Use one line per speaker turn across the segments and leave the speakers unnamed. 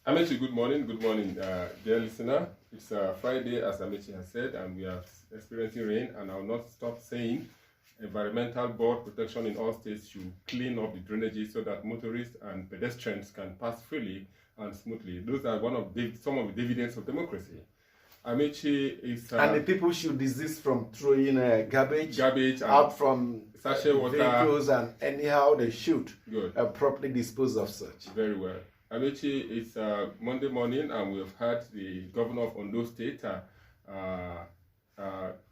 Amechi, good morning. Good morning, dear listener. It's Friday, as Amechi has said, and we are experiencing rain, and I will not stop saying environmental board protection in all states should clean up the drainages so that motorists and pedestrians can pass freely and smoothly. Those are some of the dividends of democracy. Amechi is...
and the people should desist from throwing garbage out from
sachet water,
vehicles, and anyhow they should
Good.
properly dispose of such.
Very well. Amechi, it's Monday morning, and we have heard the governor of Ondo State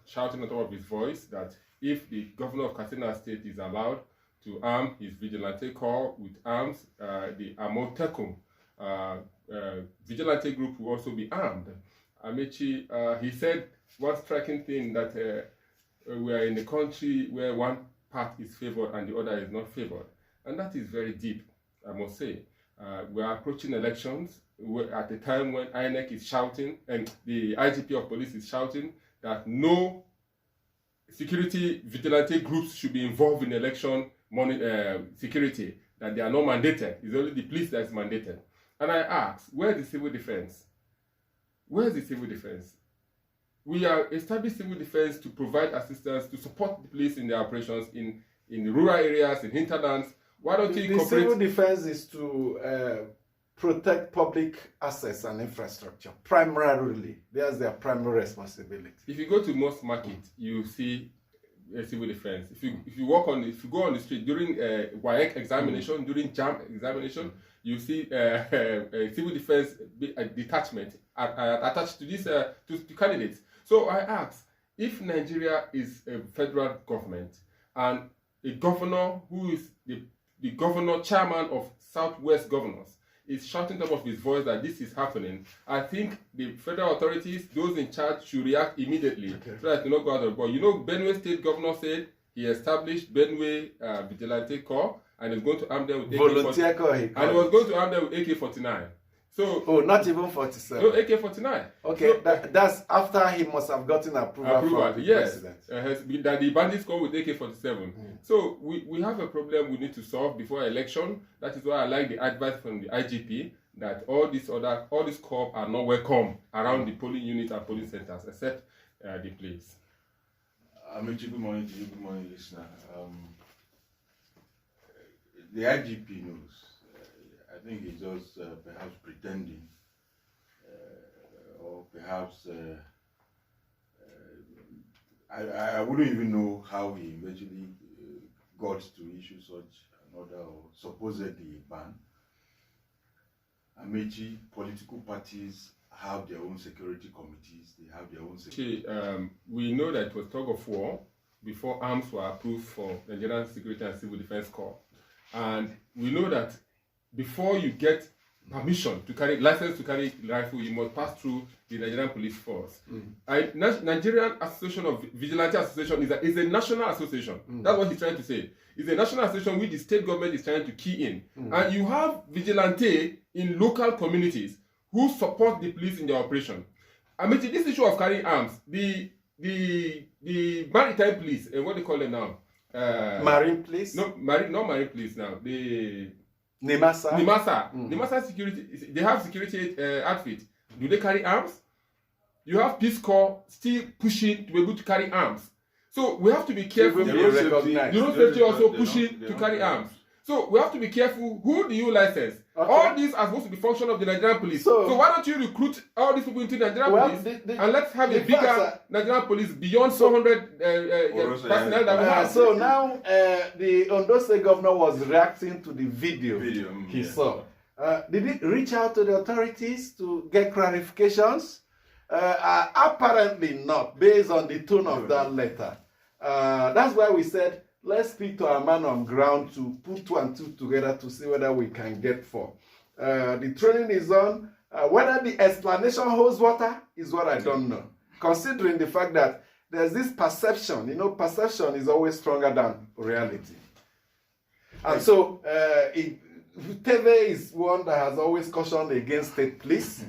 shouting on top of his voice that if the governor of Katsina State is allowed to arm his vigilante corps with arms, the Amotekum vigilante group will also be armed. Amechi, he said one striking thing that we are in a country where one part is favored and the other is not favored. And that is very deep, I must say. We are approaching elections at a time when INEC is shouting and the IGP of police is shouting that no security vigilante groups should be involved in election security, that they are not mandated. It's only the police that is mandated. And I ask, where is the civil defense? Where is the civil defense? We are established civil defense to provide assistance, to support the police in their operations in the rural areas, in hinterlands. Why don't you
The civil defense is to protect public assets and infrastructure, primarily. That's their primary responsibility.
If you go to most markets, you see civil defense. If you go on the street during WAEC examination, during JAM examination, you see civil defense detachment attached to this to candidates. So I ask, if Nigeria is a federal government and a governor who is the governor chairman of Southwest governors is shouting top of his voice that this is happening, I think the federal authorities, those in charge, should react immediately so that it will not go out of board. You know, Benue State governor said he established Benue Vigilante Corps and is going to arm them with
Volunteer Corps,
and he was going to arm them with AK-49. So,
not even 47.
No, AK-49.
Okay, so, that's after he must have gotten approval from the president.
That the bandits come with AK-47. So we have a problem we need to solve before election. That is why I like the advice from the IGP that all these corps are not welcome around the polling units and polling centers except the police.
Amechi, good morning to you. Good morning, listener. The IGP knows. I think he's just perhaps pretending, or perhaps I wouldn't even know how he eventually got to issue such an order or supposedly a ban. Amechi, political parties have their own security committees. They have their own security.
We know that it was tug of war before arms were approved for the Nigerian Security and Civil Defense Corps, and we know that before you get permission to carry license to carry rifle, you must pass through the Nigerian Police Force. Nigerian Association of Vigilante Association is a national association. That's what he's trying to say. It's a national association which the state government is trying to key in. And you have vigilante in local communities who support the police in their operation. I mean, this issue of carrying arms, the maritime police, what do you call them now?
Marine police?
No, not marine police now.
Nimasa.
Nimasa security, they have security outfit. Do they carry arms? You have Peace Corps still pushing to be able to carry arms. So we have to be careful.
The road
safety also pushing to carry arms. So we have to be careful. Who do you license? Okay. All these are supposed to be function of the Nigerian police. So why don't you recruit all these people into the Nigerian police and let's have a bigger Nigerian police beyond 400 personnel that we have.
So now the Ondo State governor was reacting to the video he saw. Did he reach out to the authorities to get clarifications? Apparently not, based on the tone of that letter. That's why we said, let's speak to our man on ground to put 2 and 2 together to see whether we can get 4. The training is on. Whether the explanation holds water is what I don't know. Considering the fact that there's this perception, perception is always stronger than reality. And so, Teve is one that has always cautioned against state police,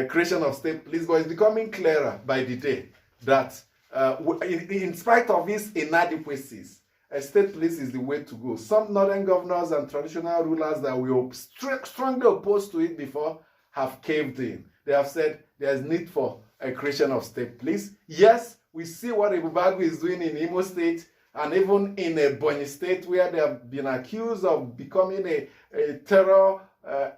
creation of state police, but it's becoming clearer by the day that in spite of its inadequacies, state police is the way to go. Some northern governors and traditional rulers that were strongly opposed to it before have caved in. They have said there's need for a creation of state police. Yes, we see what Ebubeagụ is doing in Imo State and even in Ebonyi State, where they have been accused of becoming a terror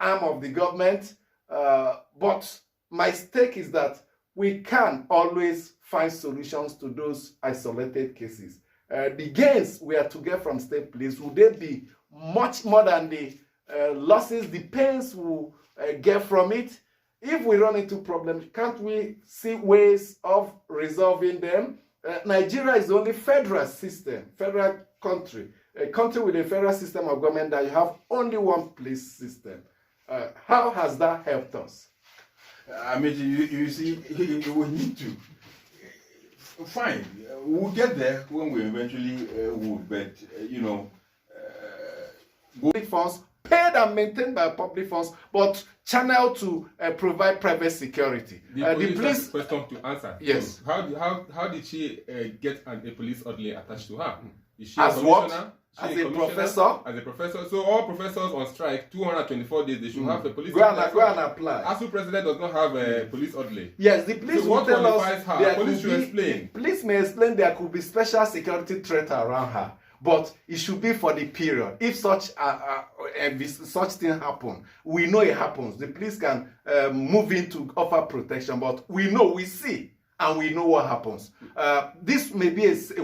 arm of the government. But my stake is that we can always find solutions to those isolated cases. The gains we are to get from state police, would they be much more than the losses, the pains we get from it? If we run into problems, can't we see ways of resolving them? Nigeria is the only federal system, federal country, a country with a federal system of government that you have only one police system. How has that helped us?
I mean, you see, we need to. Fine, we'll get there when we eventually would, but, you know...
public funds, paid and maintained by public funds, but channeled to provide private security.
The police question to answer.
Yes.
So how did she get a police orderly attached to her? Is she
as
a
what? As a professor?
As a professor. So all professors on strike, 224 days, they should have a police
Go and apply.
ASUU president does not have a police orderly.
Yes, the police
so
will tell us
her? Police should explain.
The police may explain there could be special security threat around her, but it should be for the period. If such thing happen, we know it happens. The police can move in to offer protection, but we see, and we know what happens. This may be a